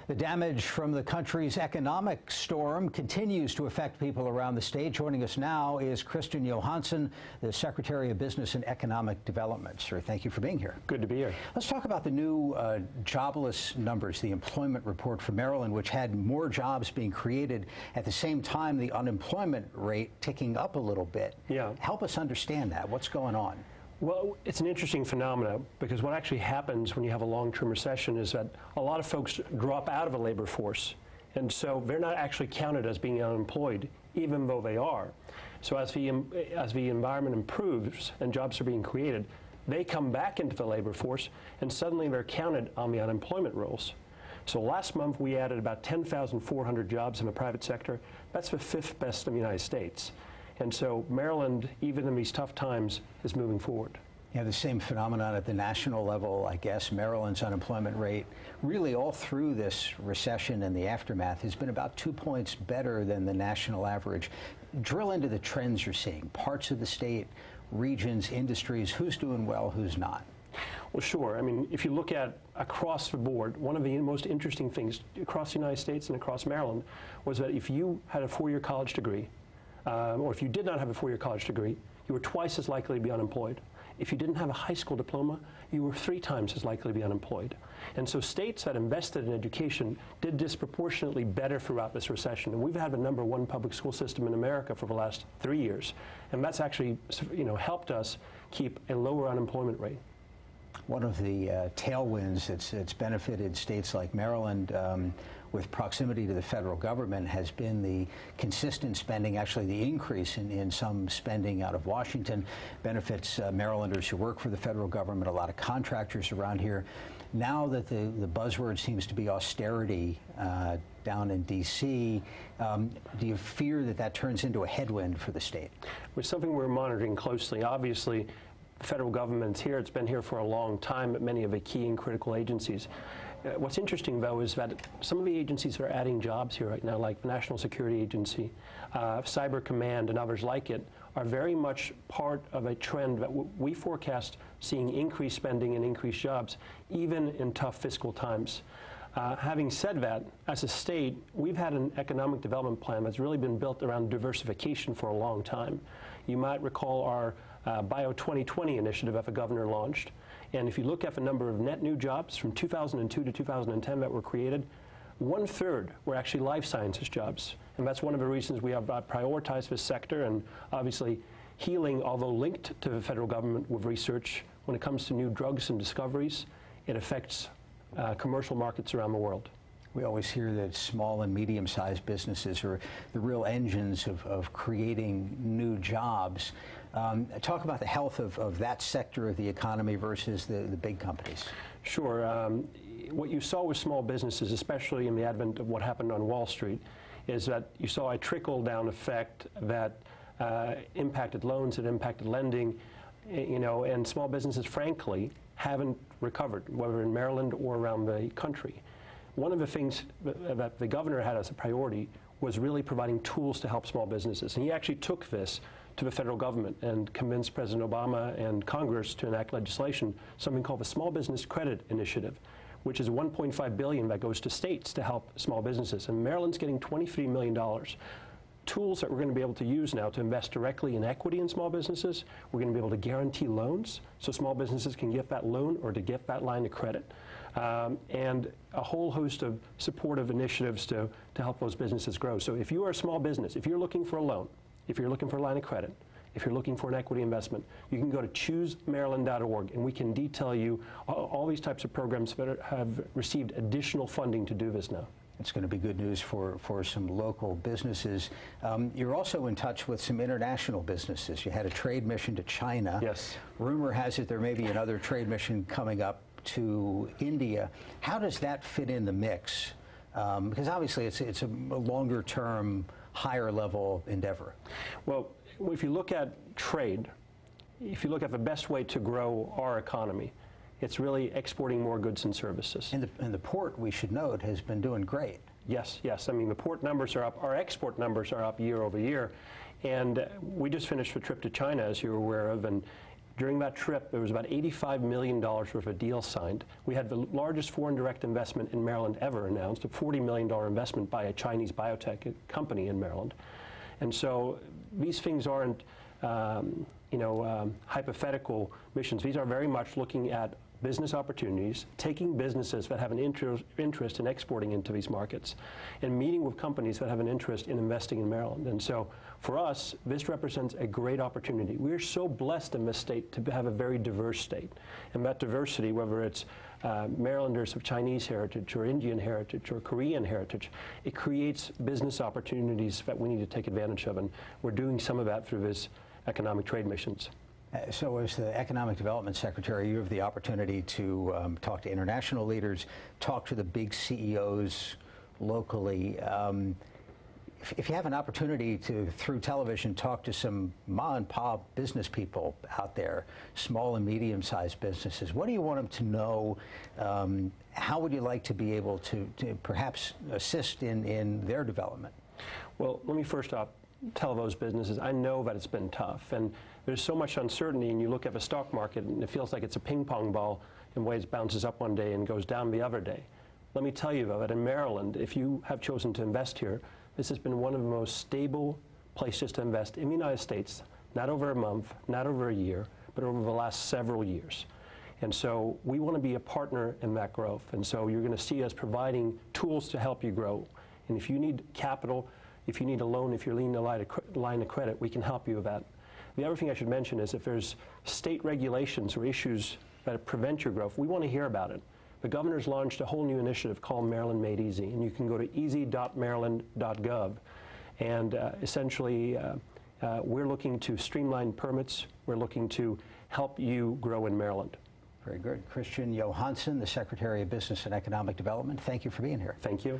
The damage from the country's economic storm continues to affect people around the state. Joining us now is Johansson, the Secretary of Business and Economic Development. Sir, thank you for being here. Good to be here. Let's talk about the new jobless numbers, the employment report for Maryland, which had more jobs being created at the same time the unemployment rate ticking up a little bit. Yeah. Help us understand that. What's going on? Well, it's an interesting phenomenon because what actually happens when you have a long-term recession is that a lot of folks drop out of the labor force, and so they're not actually counted as being unemployed, even though they are. So as the environment improves and jobs are being created, they come back into the labor force, and suddenly they're counted on the unemployment rolls. So last month we added about 10,400 jobs in the private sector. That's the 5th best in the United States. And so Maryland, even in these tough times, is moving forward. You have the same phenomenon at the national level, I guess. Maryland's unemployment rate, really all through this recession and the aftermath, has been about 2 points better than the national average. Drill into the trends you're seeing. Parts of the state, regions, industries, who's doing well, who's not? Well, sure. I mean, if you look at across the board, one of the most interesting things across the United States and across Maryland was that if you had a 4-year college degree, or if you did not have a 4-year college degree, you were twice as likely to be unemployed. If you didn't have a high school diploma, you were 3 times as likely to be unemployed. And so states that invested in education did disproportionately better throughout this recession. And we've had the #1 public school system in America for the last 3 years. And that's actually, helped us keep a lower unemployment rate. One of the tailwinds that's benefited states like Maryland with proximity to the federal government has been the consistent spending, actually the increase in some spending out of Washington benefits Marylanders who work for the federal government, a lot of contractors around here. Now that the buzzword seems to be austerity down in D.C., do you fear that turns into a headwind for the state? It's something we're monitoring closely. Obviously, the federal government's here. It's been here for a long time at many of the key and critical agencies. What's interesting, though, is that some of the agencies that are adding jobs here right now, like the National Security Agency, Cyber Command, and others like it, are very much part of a trend that we forecast seeing increased spending and increased jobs, even in tough fiscal times. Having said that, as a state, we've had an economic development plan that's really been built around diversification for a long time. You might recall our Bio 2020 initiative that the governor launched. And if you look at the number of net new jobs from 2002 to 2010 that were created, 1/3 were actually life sciences jobs. And that's one of the reasons we have prioritized this sector, and obviously healing, although linked to the federal government with research, when it comes to new drugs and discoveries, it affects commercial markets around the world. We always hear that small and medium-sized businesses are the real engines of creating new jobs. Talk about the health of that sector of the economy versus the big companies. Sure. What you saw with small businesses, especially in the advent of what happened on Wall Street, is that you saw a trickle-down effect that impacted loans, it impacted lending, and small businesses, frankly, haven't recovered, whether in Maryland or around the country. One of the things that the governor had as a priority was really providing tools to help small businesses. And he actually took this to the federal government and convinced President Obama and Congress to enact legislation, something called the Small Business Credit Initiative, which is $1.5 billion that goes to states to help small businesses. And Maryland's getting $23 million. Tools that we're going to be able to use now to invest directly in equity in small businesses. We're going to be able to guarantee loans so small businesses can get that loan or to get that line of credit. And a whole host of supportive initiatives to help those businesses grow. So if you are a small business, if you're looking for a loan, if you're looking for a line of credit, if you're looking for an equity investment, you can go to choosemaryland.org, and we can detail you all these types of programs that have received additional funding to do this now. It's going to be good news for some local businesses. You're also in touch with some international businesses. You had a trade mission to China. Yes. Rumor has it there may be another trade mission coming up to India. How does that fit in the mix? Because obviously it's a longer-term, higher-level endeavor. Well, if you look at trade, if you look at the best way to grow our economy, it's really exporting more goods and services. And the port, we should note, has been doing great. Yes, yes. I mean, the port numbers are up. Our export numbers are up year over year. And we just finished a trip to China, as you're aware of, and During that trip, there was about $85 million worth of deals signed. We had the largest foreign direct investment in Maryland ever announced, a $40 million investment by a Chinese biotech company in Maryland. And so these things aren't, hypothetical missions. These are very much looking at business opportunities, taking businesses that have an interest in exporting into these markets, and meeting with companies that have an interest in investing in Maryland. And so for us, this represents a great opportunity. We're so blessed in this state to have a very diverse state. And that diversity, whether it's Marylanders of Chinese heritage or Indian heritage or Korean heritage, it creates business opportunities that we need to take advantage of. And we're doing some of that through this economic trade missions. So as the Economic Development Secretary, you have the opportunity to talk to international leaders, talk to the big CEOs locally. If you have an opportunity to, through television, talk to some ma and pop business people out there, small and medium-sized businesses, what do you want them to know? How would you like to be able to perhaps assist in their development? Well, let me first off tell those businesses, I know that it's been tough, and there's so much uncertainty, and you look at the stock market and it feels like it's a ping pong ball in ways it bounces up one day and goes down the other day. Let me tell you though that in Maryland, if you have chosen to invest here, this has been one of the most stable places to invest in the United States, not over a month, not over a year, but over the last several years. And so we want to be a partner in that growth, and so you're going to see us providing tools to help you grow. And if you need capital, if you need a loan, if you're needing a line of credit, we can help you with that. The other thing I should mention is if there's state regulations or issues that prevent your growth, we want to hear about it. The governor's launched a whole new initiative called Maryland Made Easy, and you can go to easy.maryland.gov. And essentially, we're looking to streamline permits. We're looking to help you grow in Maryland. Very good. Christian Johansson, the Secretary of Business and Economic Development, thank you for being here. Thank you.